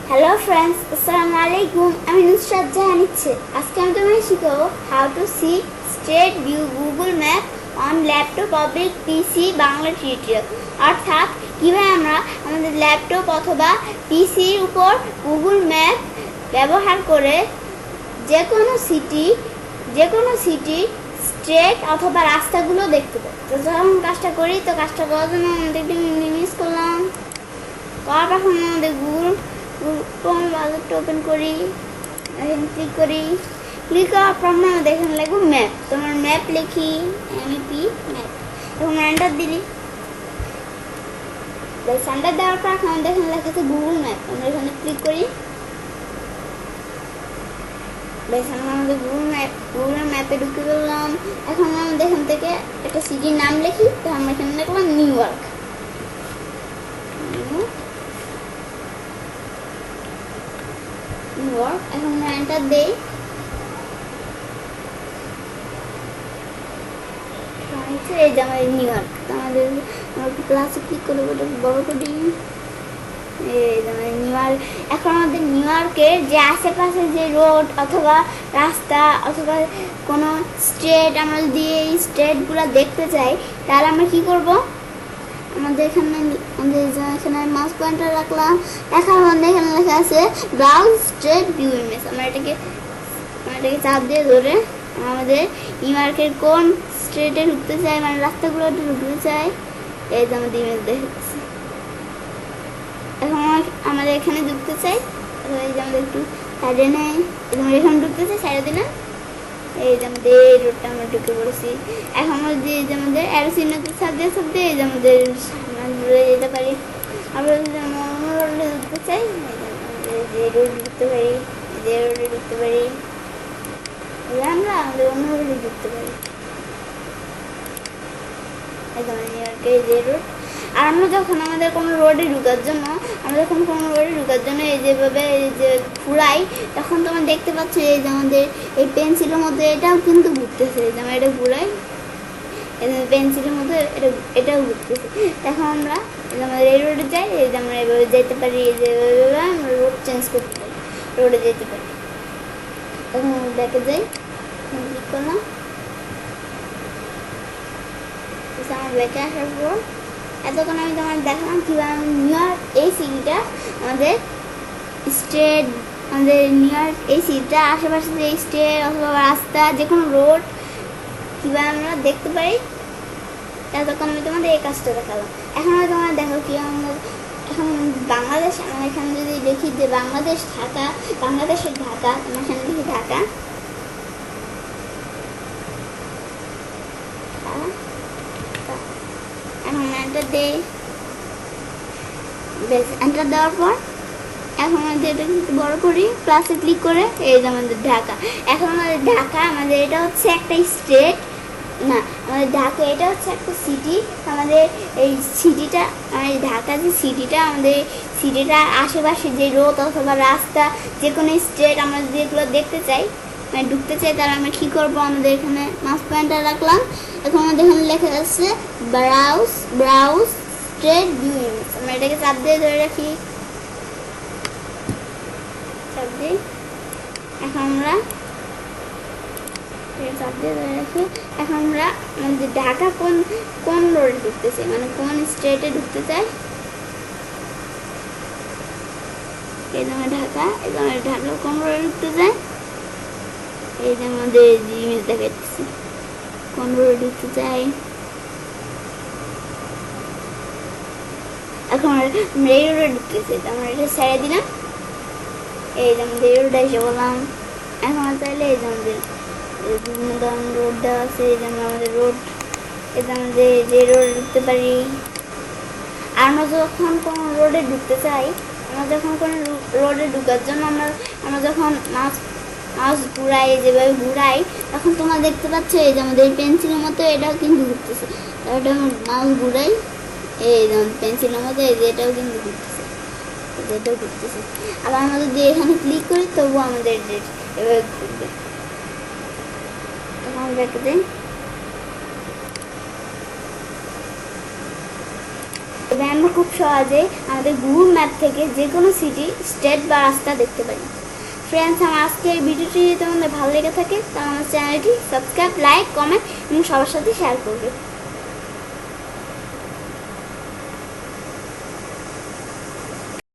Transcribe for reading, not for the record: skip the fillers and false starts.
Hello friends, Assalamu alaikum. I'm Nusrat Jahan Icche. আজকে আমি তোমাদের শিখাবো how to see straight view Google Map on laptop public PC Bangla tutorial. অর্থাৎ কিভাবে আমরা আমাদের ল্যাপটপ অথবা পিসির উপর গুগল ম্যাপ ব্যবহার করে যে কোনো সিটি স্ট্রেট অথবা রাস্তাগুলো দেখতে পাই। তো যখন কাজটা করি তো কাজটা করার জন্য আমাদের একটু মিনিমাইজ করলাম। করার পর আমাদের গুগল ব্রাউজারটা ওপেন করি, এখানে ক্লিক করার পর আমাদের এখানে লাগবে ম্যাপ। তোমার ম্যাপ লিখি MEP ম্যাপ এবং এন্টার দিলি। এন্টার দেওয়ার পর আমাদের এখানে লেখা আছে গুগল ম্যাপ। আমরা এখানে ক্লিক করি। আমাদের গুগল ম্যাপে ঢুকে গেলাম। এখন আমাদের এখান থেকে একটা সিটির নাম লিখি। তো আমরা এখানে লিখলাম নিউ ইয়র্ক। এখন আমরা এন্টার দেই। এই যে আমাদের নিউ ইয়র্ক। আমাদের ক্লাসে ক্লিক করে বড় করি। এই যে আমাদের নিউ ইয়র্ক। এখন আমাদের নিউ ইয়র্কের যে আশেপাশে যে রোড অথবা রাস্তা অথবা কোনো স্ট্রেট আমরা যদি এই স্ট্রেটগুলো দেখতে চাই তাহলে আমরা কি করব? আমাদের এখানে মাউস পয়েন্টার রাখলাম। এখন আমাদের এখানে লেখা আছে ব্রাউজ স্ট্রেট ভিউ ইমেজ। আমরা এটাকে চাপ দিয়ে ধরে আমাদের নিউ ইয়র্কের কোন স্ট্রেটে ঢুকতে চাই, মানে রাস্তাগুলোতে ঢুকতে চাই, এই যে আমাদের ইমেজ দেখাচ্ছে। এখন আমাদের এখানে ঢুকতে চাই, এই যে আমাদের একটু সাইডে নেই, এখানে ঢুকতে চাই সাইডে দিলাম। এই যে আমাদের এই রোডটা আমরা ঢুকে পড়েছি। এখন আমাদের এই যে আমাদের অ্যারো চিহ্নতে চাপ দিয়ে এই যে আমাদের সামনে যেতে পারি। আমরা যদি অন্য রোডে ঢুকতে চাই, যে রোড ঢুকতে পারি, যে রোডে ঢুকতে পারি, আমরা আমাদের অন্য রোডে ঢুকতে পারি। এই যে রোড। আর আমরা যখন আমাদের কোনো রোডে ঢুকার জন্য এই যেভাবে এই যে ঘুরাই, তখন তোমরা দেখতে পাচ্ছ এই যে আমাদের এই পেন্সিলের মধ্যে এটাও কিন্তু ঘুরতেছে। এই যে আমরা এটা ঘুরাই, পেন্সিলের মধ্যে এটাও ঘুরতেছে। এখন আমরা আমাদের এই রোডে যাই, এই যে আমরা এভাবে যেতে পারি, এই যে আমরা রোড চেঞ্জ করতে পারি, রোডে যেতে পারি। তখন আমরা ব্যাকে যাই, ক্লিক করলাম। আমার ব্যাকে আসার পর এতক্ষণ আমি তোমার দেখালাম কীভাবে নিউ ইয়র্ক এই সিটিটা আমাদের স্ট্রেট, আমাদের নিউ ইয়র্ক এই সিটিটা আশেপাশে যে স্ট্রেট অথবা রাস্তা যে কোনো রোড কীভাবে আমরা দেখতে পারি, এতক্ষণ আমি তোমাদের এই কাজটা দেখালাম। এখন আমি তোমার দেখো কি আমরা এখন বাংলাদেশ, আমরা এখানে যদি দেখি যে বাংলাদেশের ঢাকা, তোমার এখানে দেখি ঢাকা। এখন এন্টার দেই। এন্টার দেওয়ার পর এখন আমাদের এটা বড় করি, প্লাসে ক্লিক করে এই যে আমাদের ঢাকা। এখন আমাদের ঢাকা, আমাদের এটা হচ্ছে একটা স্টেট না, আমাদের ঢাকা এটা হচ্ছে একটা সিটি। আমাদের এই সিটিটা, আমাদের ঢাকা যে সিটিটা, আমাদের সিটিটার আশেপাশে যে রোড অথবা রাস্তা যে কোনো স্টেট আমরা যদি এগুলো দেখতে চাই, মানে ঢুকতে চাই, তাহলে আমরা কী করবো? আমাদের এখানে মাউস পয়েন্টার রাখলাম। এখন আমাদের এখানে লেখা আছে ব্রাউজ স্ট্রেট ভিউ ইমেজ। আমরা এটাকে চাপ দিয়ে ধরে রাখি, চাপ দিই। এখন আমরা চাপ দিয়ে ধরে রাখি। এখন আমরা আমাদের ঢাকা কোন রোডে ঢুকতে চাই, মানে কোন স্ট্রেটে ঢুকতে চাই, এই যে আমার ঢাকা, এই যে আমার ঢাকা কোন রোডে ঢুকতে চাই, এই যে আমাদের ইমেজ দেখাচ্ছি কোন রোডে ঢুকতে চাই। এখন আমরা এই রোডে ঢুকতে চাই, আমরা এটা ছেড়ে দিলাম। এই যে আমাদের এই রোডে এসে বললাম। এখন চাইলে এই যে আমাদের বিভিন্ন ধরনের রোড দেওয়া আছে, এই যে আমাদের রোড, এই যে আমাদের যে রোডে ঢুকতে পারি। আর আমরা যখন কোনো রোডে ঢুকতে চাই, রোডে ঢুকার জন্য আমরা যখন মাউস ঘুরাই, যেভাবে ঘুরাই, তখন তোমরা দেখতে পাচ্ছ এই যে আমাদের পেন্সিলের মতো এটাও কিন্তু ঘুরতেছে। এটা মাউস ঘুরাই, এই যে পেন্সিলের মতো এই যে এটাও কিন্তু ঘুরতেছে, এটাও ঘুরতেছে। আবার আমরা যদি এখানে ক্লিক করি তবুও আমাদের এভাবে ঘুরবে। তখন দেখতে তবে আমরা খুব সহজে আমাদের গুগল ম্যাপ থেকে যে কোনো সিটি, স্টেট বা রাস্তা দেখতে পারি। ফ্রেন্ডস, আমার আজকে এই ভিডিওটি যদি তোমাদের ভালো লেগে থাকে তাহলে আমার চ্যানেলটি সাবস্ক্রাইব, লাইক, কমেন্ট এবং সবার সাথে শেয়ার করবে।